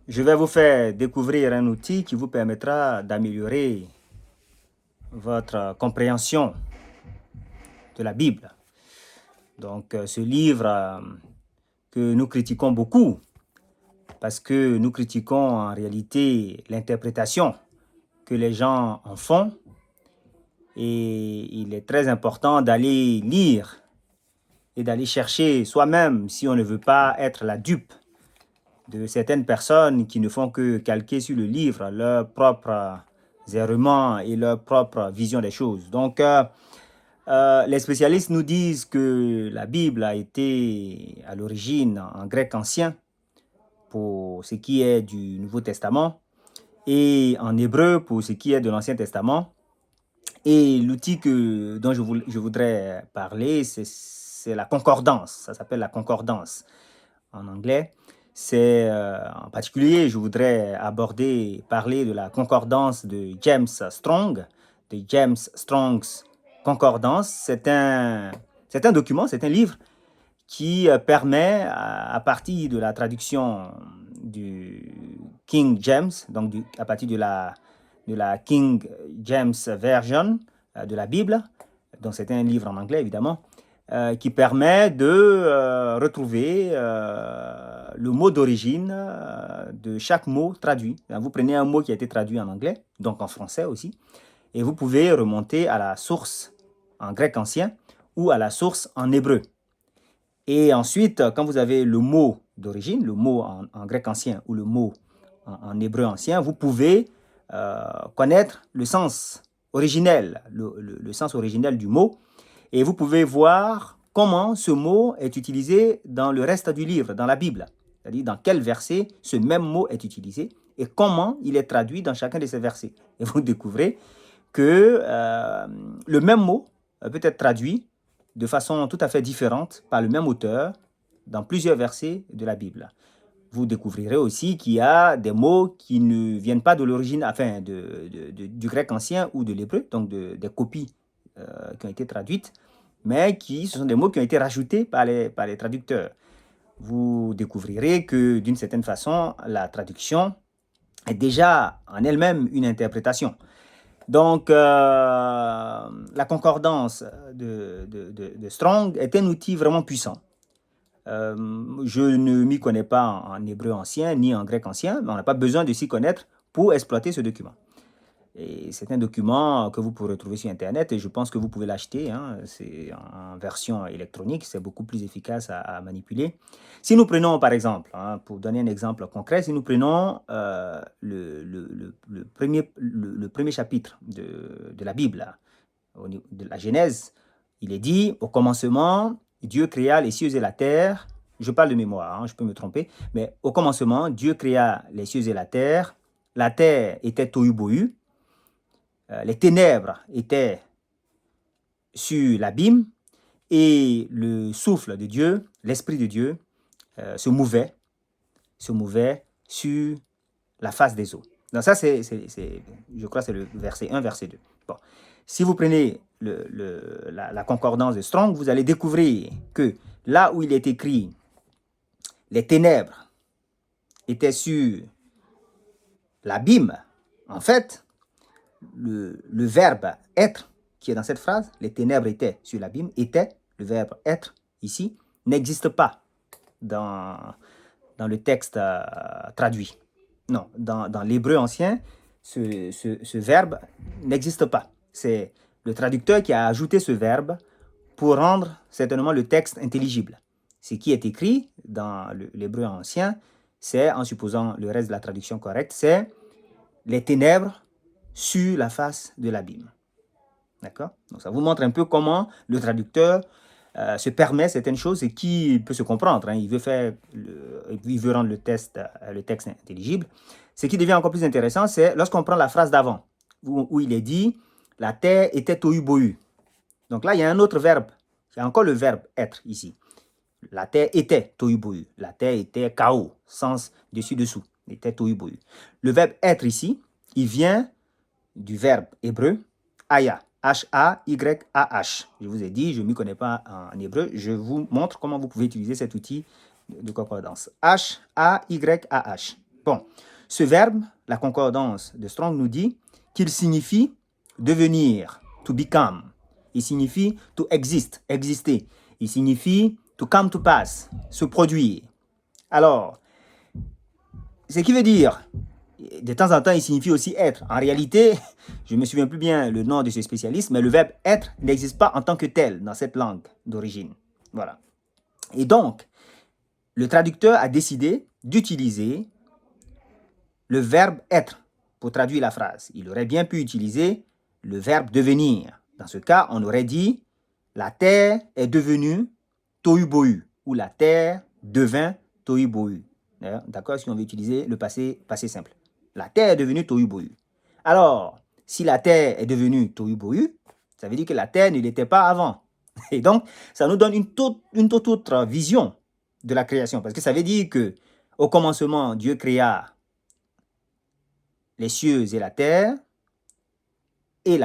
Je vais vous faire découvrir un outil qui vous permettra d'améliorer votre compréhension de la Bible. Donc, ce livre que nous critiquons beaucoup, parce que nous critiquons en réalité l'interprétation que les gens en font, et il est très important d'aller lire et d'aller chercher soi-même si on ne veut pas être la dupe de certaines personnes qui ne font que calquer sur le livre leurs propres errements et leur propre vision des choses. Donc, les spécialistes nous disent que la Bible a été à l'origine en grec ancien pour ce qui est du Nouveau Testament et en hébreu pour ce qui est de l'Ancien Testament. Et l'outil dont je voudrais parler, c'est la concordance. Ça s'appelle la concordance en anglais. C'est en particulier, je voudrais parler de la concordance de James Strong, de James Strong's Concordance. C'est un document, c'est un livre qui permet, à partir de la traduction du King James, donc à partir de la King James Version de la Bible, donc c'est un livre en anglais évidemment, qui permet de retrouver le mot d'origine de chaque mot traduit. Vous prenez un mot qui a été traduit en anglais, donc en français aussi, et vous pouvez remonter à la source en grec ancien ou à la source en hébreu. Et ensuite, quand vous avez le mot d'origine, le mot en grec ancien ou le mot en hébreu ancien, vous pouvez connaître le sens originel, le sens originel du mot, et vous pouvez voir comment ce mot est utilisé dans le reste du livre, dans la Bible. C'est-à-dire dans quel verset ce même mot est utilisé et comment il est traduit dans chacun de ces versets. Et vous découvrez que le même mot peut être traduit de façon tout à fait différente par le même auteur dans plusieurs versets de la Bible. Vous découvrirez aussi qu'il y a des mots qui ne viennent pas de l'origine, enfin du grec ancien ou de l'hébreu, donc des copies qui ont été traduites, mais ce sont des mots qui ont été rajoutés par les traducteurs. Vous découvrirez que d'une certaine façon, la traduction est déjà en elle-même une interprétation. Donc, la concordance de Strong est un outil vraiment puissant. Je ne m'y connais pas en hébreu ancien ni en grec ancien, mais on n'a pas besoin de s'y connaître pour exploiter ce document. Et c'est un document que vous pouvez retrouver sur Internet et je pense que vous pouvez l'acheter. C'est en version électronique, c'est beaucoup plus efficace à manipuler. Si nous prenons par exemple, pour donner un exemple concret, si nous prenons le premier chapitre de la Bible, de la Genèse, il est dit, au commencement, Dieu créa les cieux et la terre. Je parle de mémoire, je peux me tromper, mais au commencement, Dieu créa les cieux et la terre. La terre était tohu-bohu. Les ténèbres étaient sur l'abîme et le souffle de Dieu, l'Esprit de Dieu, se mouvait sur la face des eaux. Donc ça, je crois que c'est le verset 1, verset 2. Bon. Si vous prenez la concordance de Strong, vous allez découvrir que là où il est écrit « les ténèbres étaient sur l'abîme », en fait, le verbe « être » qui est dans cette phrase, « les ténèbres étaient sur l'abîme », était, le verbe « être » ici, n'existe pas dans le texte traduit. Non, dans l'hébreu ancien, ce verbe n'existe pas. C'est le traducteur qui a ajouté ce verbe pour rendre certainement le texte intelligible. Ce qui est écrit dans l'hébreu ancien, c'est, en supposant le reste de la traduction correcte, c'est « les ténèbres sur la face de l'abîme ». D'accord? Donc ça vous montre un peu comment le traducteur se permet certaines choses et qui peut se comprendre. Il veut rendre le texte intelligible. Ce qui devient encore plus intéressant, c'est lorsqu'on prend la phrase d'avant, où il est dit « la terre était tohu-bohu ». Donc là, il y a un autre verbe. Il y a encore le verbe « être » ici. La terre était tohu-bohu. La terre était chaos, sens dessus-dessous. Était tohu-bohu. Le verbe « être » ici, il vient du verbe hébreu « aya ». H-A-Y-A-H. Je vous ai dit, je ne m'y connais pas en hébreu. Je vous montre comment vous pouvez utiliser cet outil de concordance. H-A-Y-A-H. Bon, ce verbe, la concordance de Strong nous dit qu'il signifie devenir, to become. Il signifie to exist, exister. Il signifie to come to pass, se produire. Alors, ce qui veut dire, de temps en temps, il signifie aussi être. En réalité, je ne me souviens plus bien le nom de ce spécialiste, mais le verbe être n'existe pas en tant que tel dans cette langue d'origine. Voilà. Et donc, le traducteur a décidé d'utiliser le verbe être pour traduire la phrase. Il aurait bien pu utiliser le verbe devenir. Dans ce cas, on aurait dit la terre est devenue tohu-bohu ou la terre devint tohu-bohu. D'accord? Si on veut utiliser le passé simple. La terre est devenue tohu-bohu. Alors, si la terre est devenue tohu-bohu, ça veut dire que la terre ne l'était pas avant. Et donc, ça nous donne une toute autre vision de la création. Parce que ça veut dire que au commencement, Dieu créa les cieux et la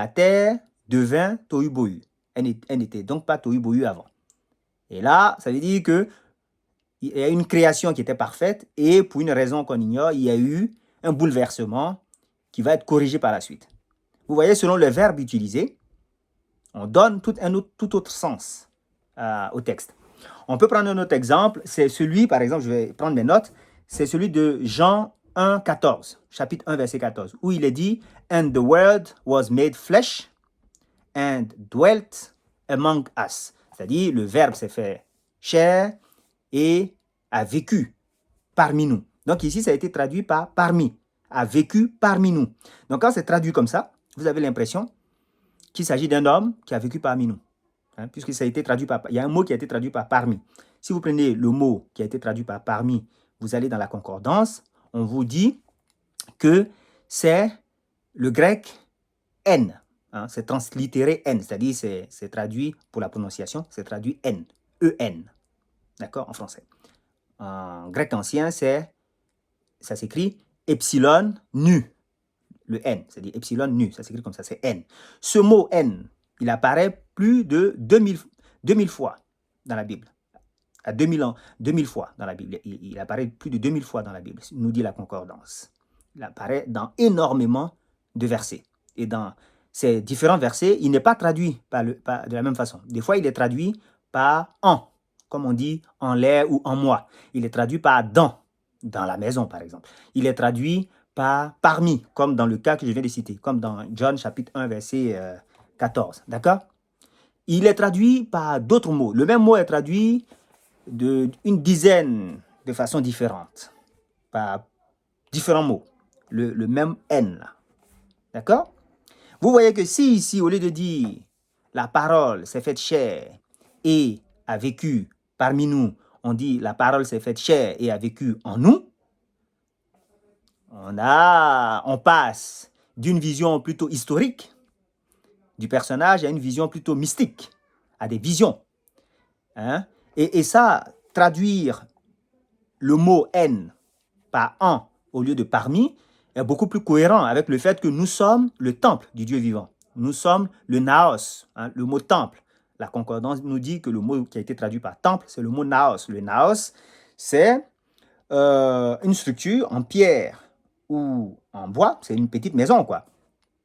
terre devint tohu-bohu. Elle n'était donc pas tohu-bohu avant. Et là, ça veut dire que il y a une création qui était parfaite et pour une raison qu'on ignore, il y a eu un bouleversement qui va être corrigé par la suite. Vous voyez, selon le verbe utilisé, on donne tout autre sens au texte. On peut prendre un autre exemple, c'est celui, par exemple, je vais prendre mes notes, c'est celui de Jean 1, 14, chapitre 1, verset 14, où il est dit « And the word was made flesh and dwelt among us ». C'est-à-dire, le verbe s'est fait chair et a vécu parmi nous. Donc ici, ça a été traduit par parmi, a vécu parmi nous. Donc quand c'est traduit comme ça, vous avez l'impression qu'il s'agit d'un homme qui a vécu parmi nous. Puisque ça a été traduit par... Il y a un mot qui a été traduit par parmi. Si vous prenez le mot qui a été traduit par parmi, vous allez dans la concordance, on vous dit que c'est le grec N. C'est translittéré N, c'est-à-dire c'est traduit pour la prononciation, c'est traduit N, E-N. D'accord, en français. En grec ancien, ça s'écrit epsilon nu. Le N, c'est-à-dire epsilon nu, ça s'écrit comme ça, c'est N. Ce mot N, il apparaît plus de 2000 fois dans la Bible. À 2000 fois dans la Bible. Il apparaît plus de 2000 fois dans la Bible, nous dit la concordance. Il apparaît dans énormément de versets. Et dans ces différents versets, il n'est pas traduit de la même façon. Des fois, il est traduit par en, comme on dit en l'air ou en moi. Il est traduit par dans la maison, par exemple. Il est traduit par parmi, comme dans le cas que je viens de citer, comme dans John chapitre 1, verset 14. D'accord? Il est traduit par d'autres mots. Le même mot est traduit d'une dizaine de façons différentes, par différents mots. Le même N, là. D'accord? Vous voyez que si ici, au lieu de dire la parole s'est faite chair et a vécu parmi nous, on dit la parole s'est faite chair et a vécu en nous, on passe d'une vision plutôt historique du personnage à une vision plutôt mystique, à des visions. Et ça, traduire le mot « N » par « en » au lieu de « parmi » est beaucoup plus cohérent avec le fait que nous sommes le temple du Dieu vivant. Nous sommes le naos, le mot temple. La concordance nous dit que le mot qui a été traduit par temple, c'est le mot naos. Le naos, c'est une structure en pierre ou en bois, c'est une petite maison, quoi,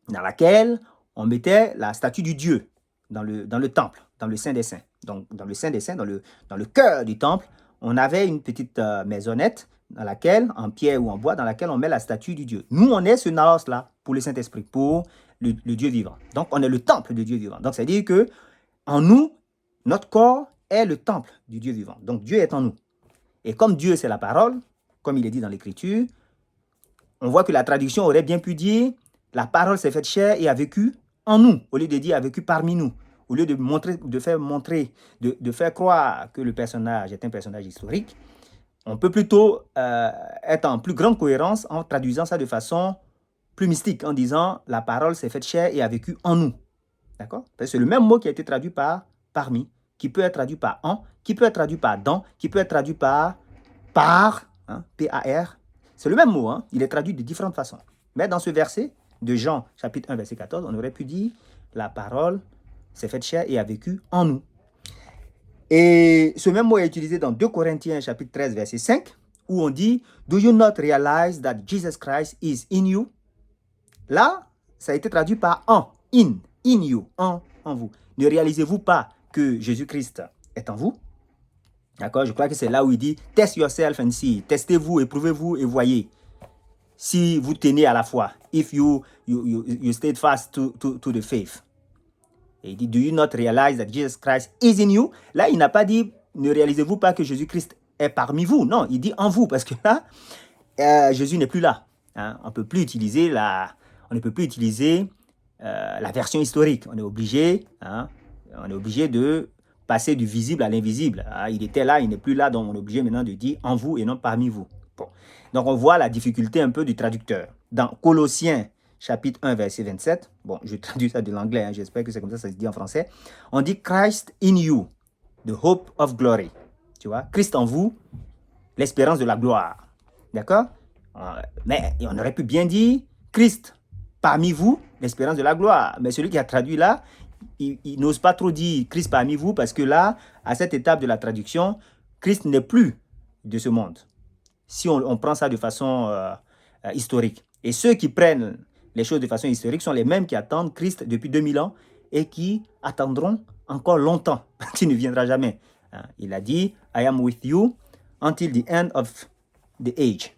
dans laquelle on mettait la statue du Dieu dans le temple, dans le Saint des Saints. Donc, dans le Saint des Saints, dans le cœur du temple, on avait une petite maisonnette dans laquelle, en pierre ou en bois, dans laquelle on met la statue du Dieu. Nous, on est ce naos-là pour le Saint-Esprit, pour le Dieu vivant. Donc, on est le temple du Dieu vivant. Donc, c'est-à-dire que en nous, notre corps est le temple du Dieu vivant. Donc, Dieu est en nous. Et comme Dieu, c'est la parole, comme il est dit dans l'Écriture, on voit que la traduction aurait bien pu dire « la parole s'est faite chair et a vécu en nous », au lieu de dire « a vécu parmi nous ». Au lieu de faire croire que le personnage est un personnage historique, on peut plutôt être en plus grande cohérence en traduisant ça de façon plus mystique, en disant « la parole s'est faite chair et a vécu en nous ». D'accord? C'est le même mot qui a été traduit par « parmi », qui peut être traduit par « en », qui peut être traduit par « dans », qui peut être traduit par « par », P-A-R. C'est le même mot, il est traduit de différentes façons. Mais dans ce verset de Jean, chapitre 1, verset 14, on aurait pu dire « la parole s'est faite chair et a vécu en nous ». Et ce même mot est utilisé dans 2 Corinthiens, chapitre 13, verset 5, où on dit « Do you not realize that Jesus Christ is in you ?» Là, ça a été traduit par « en »,« in you »,« en vous ». Ne réalisez-vous pas que Jésus-Christ est en vous? D'accord? Je crois que c'est là où il dit « Test yourself and see ». Testez-vous, éprouvez-vous et voyez si vous tenez à la foi. If you stayed fast to the faith. Et il dit, do you not realize that Jesus Christ is in you? Là, il n'a pas dit, ne réalisez-vous pas que Jésus-Christ est parmi vous? Non, il dit en vous, parce que là, Jésus n'est plus là. Hein? On ne peut plus utiliser la version historique. On est obligé de passer du visible à l'invisible. Hein? Il était là, il n'est plus là, donc on est obligé maintenant de dire en vous et non parmi vous. Bon. Donc, on voit la difficulté un peu du traducteur. Dans Colossiens, chapitre 1, verset 27, bon, je traduis ça de l'anglais, hein, j'espère que c'est comme ça se dit en français. On dit Christ in you, the hope of glory. Tu vois, Christ en vous, l'espérance de la gloire. D'accord? Mais on aurait pu bien dire Christ parmi vous, l'espérance de la gloire. Mais celui qui a traduit là, il n'ose pas trop dire Christ parmi vous parce que là, à cette étape de la traduction, Christ n'est plus de ce monde. Si on prend ça de façon historique. Et ceux qui prennent les choses de façon historique sont les mêmes qui attendent Christ depuis 2000 ans et qui attendront encore longtemps, qui ne viendra jamais. Il a dit, I am with you until the end of the age.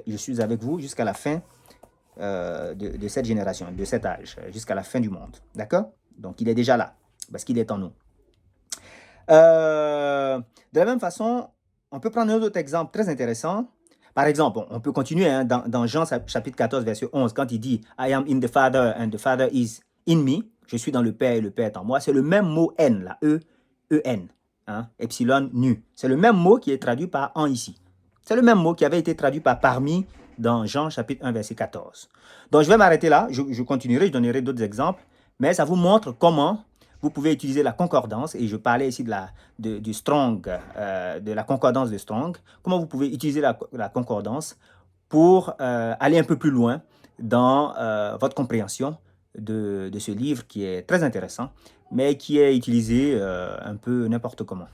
Je suis avec vous jusqu'à la fin de cette génération, de cet âge, jusqu'à la fin du monde. D'accord? Donc, il est déjà là, parce qu'il est en nous. De la même façon, on peut prendre un autre exemple très intéressant. Par exemple, on peut continuer hein, dans Jean chapitre 14, verset 11, quand il dit « I am in the Father and the Father is in me ». Je suis dans le Père et le Père est en moi. C'est le même mot « N » là, E-N, hein, epsilon nu. C'est le même mot qui est traduit par « en » ici. C'est le même mot qui avait été traduit par « parmi » dans Jean chapitre 1, verset 14. Donc, je vais m'arrêter là. Je continuerai, je donnerai d'autres exemples. Mais ça vous montre comment vous pouvez utiliser la concordance, et je parlais ici du Strong, de la concordance de Strong, comment vous pouvez utiliser la concordance pour aller un peu plus loin dans votre compréhension de ce livre qui est très intéressant, mais qui est utilisé un peu n'importe comment.